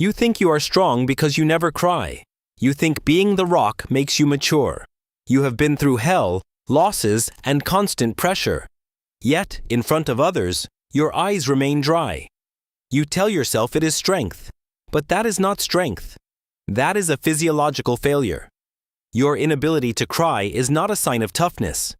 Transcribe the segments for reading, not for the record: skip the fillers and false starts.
You think you are strong because you never cry. You think being the rock makes you mature. You have been through hell, losses, and constant pressure. Yet, in front of others, your eyes remain dry. You tell yourself it is strength, but that is not strength. That is a physiological failure. Your inability to cry is not a sign of toughness.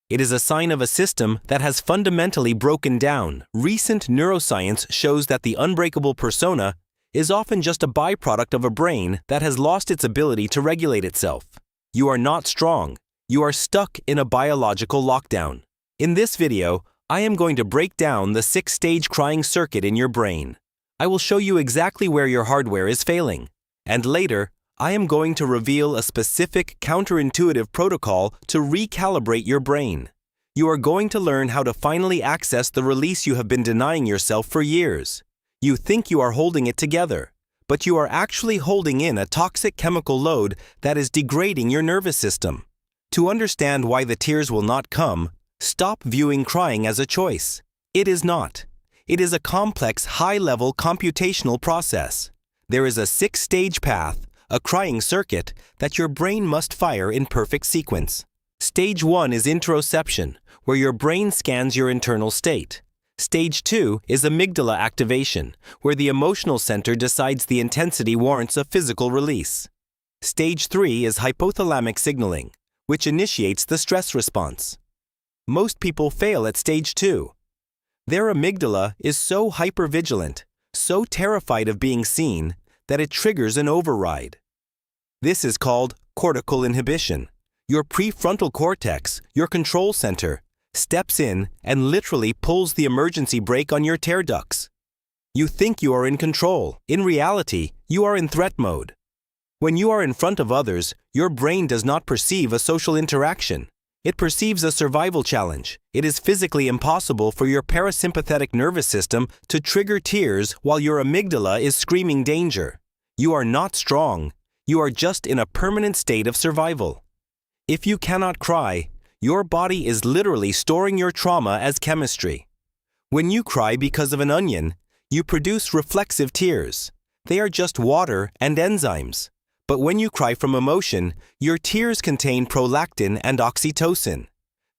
It is a sign of a system that has fundamentally broken down. Recent neuroscience shows that the unbreakable persona is often just a byproduct of a brain that has lost its ability to regulate itself. You are not strong. You are stuck in a biological lockdown. In this video, I am going to break down the 6-stage crying circuit in your brain. I will show you exactly where your hardware is failing. And later, I am going to reveal a specific counterintuitive protocol to recalibrate your brain. You are going to learn how to finally access the release you have been denying yourself for years. You think you are holding it together, but you are actually holding in a toxic chemical load that is degrading your nervous system. To understand why the tears will not come, stop viewing crying as a choice. It is not. It is a complex, high-level computational process. There is a 6-stage path, a crying circuit, that your brain must fire in perfect sequence. Stage 1 is interoception, where your brain scans your internal state. Stage 2 is amygdala activation, where the emotional center decides the intensity warrants a physical release. Stage 3 is hypothalamic signaling, which initiates the stress response. Most people fail at stage 2. Their amygdala is so hypervigilant, so terrified of being seen, that it triggers an override. This is called cortical inhibition. Your prefrontal cortex, your control center, steps in and literally pulls the emergency brake on your tear ducts. You think you are in control. In reality, you are in threat mode. When you are in front of others, your brain does not perceive a social interaction. It perceives a survival challenge. It is physically impossible for your parasympathetic nervous system to trigger tears while your amygdala is screaming danger. You are not strong. You are just in a permanent state of survival. If you cannot cry, your body is literally storing your trauma as chemistry. When you cry because of an onion, you produce reflexive tears. They are just water and enzymes. But when you cry from emotion, your tears contain prolactin and oxytocin.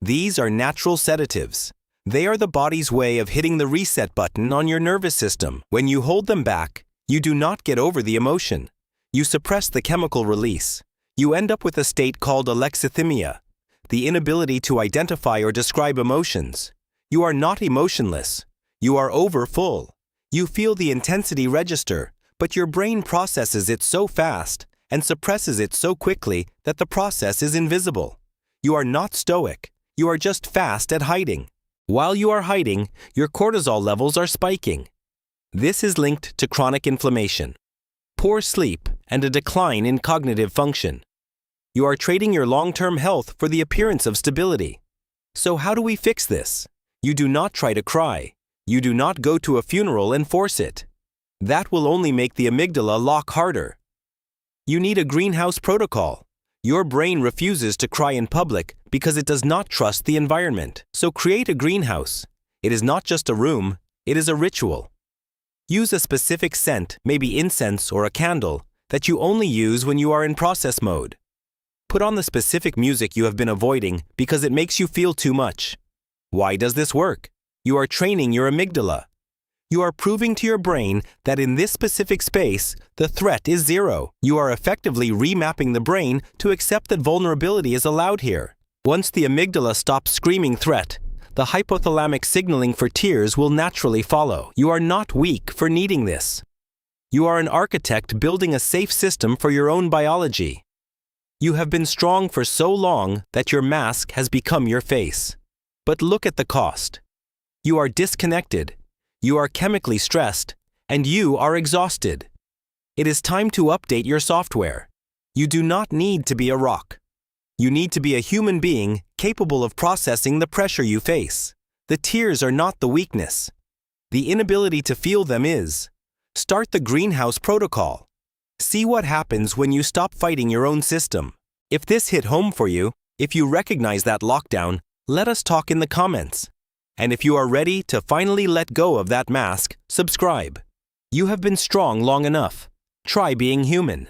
These are natural sedatives. They are the body's way of hitting the reset button on your nervous system. When you hold them back, you do not get over the emotion. You suppress the chemical release. You end up with a state called alexithymia, the inability to identify or describe emotions. You are not emotionless. You are overfull. You feel the intensity register, but your brain processes it so fast and suppresses it so quickly that the process is invisible. You are not stoic. You are just fast at hiding. While you are hiding, your cortisol levels are spiking. This is linked to chronic inflammation, poor sleep, and a decline in cognitive function. You are trading your long-term health for the appearance of stability. So how do we fix this? You do not try to cry. You do not go to a funeral and force it. That will only make the amygdala lock harder. You need a greenhouse protocol. Your brain refuses to cry in public because it does not trust the environment. So create a greenhouse. It is not just a room, it is a ritual. Use a specific scent, maybe incense or a candle, that you only use when you are in process mode. Put on the specific music you have been avoiding because it makes you feel too much. Why does this work? You are training your amygdala. You are proving to your brain that in this specific space, the threat is zero. You are effectively remapping the brain to accept that vulnerability is allowed here. Once the amygdala stops screaming threat, the hypothalamic signaling for tears will naturally follow. You are not weak for needing this. You are an architect building a safe system for your own biology. You have been strong for so long that your mask has become your face. But look at the cost. You are disconnected. You are chemically stressed, and you are exhausted. It is time to update your software. You do not need to be a rock. You need to be a human being capable of processing the pressure you face. The tears are not the weakness. The inability to feel them is. Start the greenhouse protocol. See what happens when you stop fighting your own system. If this hit home for you, if you recognize that lockdown, let us talk in the comments. And if you are ready to finally let go of that mask, subscribe. You have been strong long enough. Try being human.